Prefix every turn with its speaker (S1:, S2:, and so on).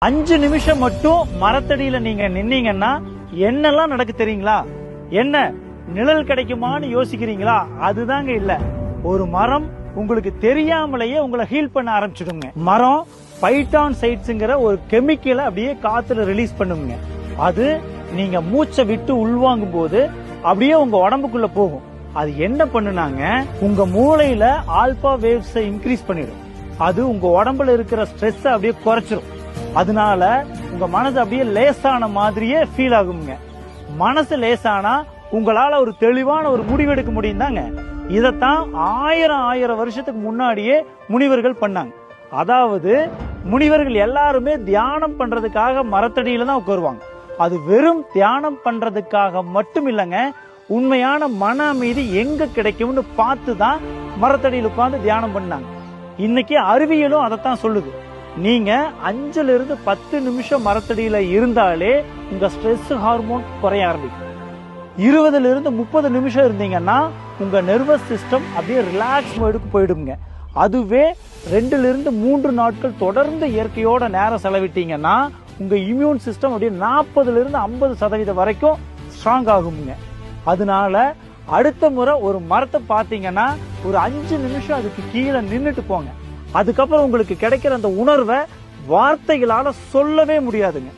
S1: 5 நிமிஷம் மட்டும் மரத்தடியில நீங்க நின்னீங்கன்னா என்னெல்லாம் நடக்கு தெரியுங்களா? என்ன நிழல் கிடைக்குமான்னு யோசிக்கிறீங்களா? அதுதாங்க இல்ல. ஒரு மரம் உங்களுக்கு தெரியாமலேயே உங்களை ஹீல் பண்ண ஆரம்பிச்சிடுங்க. மரம் பைட்டான் சைட்ஸ்ங்கிற ஒரு கெமிக்கலை அப்படியே காத்துல ரிலீஸ் பண்ணுங்க. அது நீங்க மூச்சை விட்டு உள்வாங்கும் போது அப்படியே உங்க உடம்புக்குள்ள போகும். அது என்ன பண்ணுனாங்க, உங்க மூளையில ஆல்பா வேவ்ஸ் இன்க்ரீஸ் பண்ணிடும். அது உங்க உடம்புல இருக்கிற ஸ்ட்ரெஸ் அப்படியே குறைச்சிரும். அதனால உங்க மனசு அப்படியே லேசான மாதிரியே ஃபீல் ஆகுங்க. மனசு லேசானா உங்களால ஒரு தெளிவான ஒரு முடிவெடுக்க முடியும் தாங்க. இதத்தான் ஆயிரம் வருஷத்துக்கு முன்னாடியே முனிவர்கள் பண்ணாங்க. அதாவது முனிவர்கள் எல்லாருமே தியானம் பண்றதுக்காக மரத்தடியில தான் உட்காருவாங்க. அது வெறும் தியானம் பண்றதுக்காக மட்டும் இல்லைங்க, உண்மையான மன அமைதி எங்க கிடைக்கும்னு பார்த்து தான் மரத்தடியில் உட்கார்ந்து தியானம் பண்ணாங்க. இன்னைக்கு அறிவியலும் அதைத்தான் சொல்லுது. நீங்க 5-10 நிமிஷம் மரத்தடியில இருந்தாலே உங்க ஸ்ட்ரெஸ் ஹார்மோன் குறைய ஆரம்பிக்கும். 20-30 நிமிஷம் இருந்தீங்கன்னா உங்க நர்வஸ் சிஸ்டம் அப்படியே ரிலாக்ஸ் மோடுக்கு போயிடுங்க. அதுவே 2-3 நாட்கள் தொடர்ந்து இயற்கையோட நேரம் செலவிட்டீங்கன்னா உங்க இம்யூன் சிஸ்டம் அப்படியே 40-50% வரைக்கும் ஸ்ட்ராங் ஆகுங்க. அதனால அடுத்த முறை ஒரு மரத்தை பார்த்தீங்கன்னா ஒரு 5 நிமிஷம் அதுக்கு கீழே நின்றுட்டு போங்க. அதுக்கப்புறம் உங்களுக்கு கிடைக்கிற அந்த உணர்வை வார்த்தைகளால சொல்லவே முடியாதுங்க.